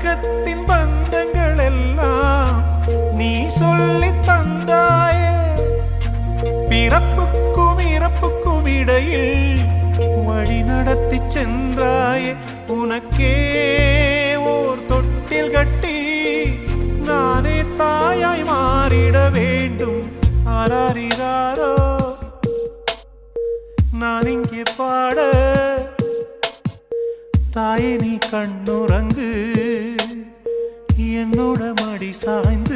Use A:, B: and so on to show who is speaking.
A: உலகத்தின் பந்தங்கள் எல்லாம் நீ சொல்லி தந்தாயே. பிறப்புக்கும் இறப்புக்கும் இடையில் வழி நடத்தி சென்றாயே. உனக்கே ஓர் தொட்டில் கட்டி நானே தாயாய் மாறிட வேண்டும். ஆராரிராரோ நான் இங்கே பாட, தாயே நீ கண்ணுறங்கு, என்னோட மடி சாய்ந்து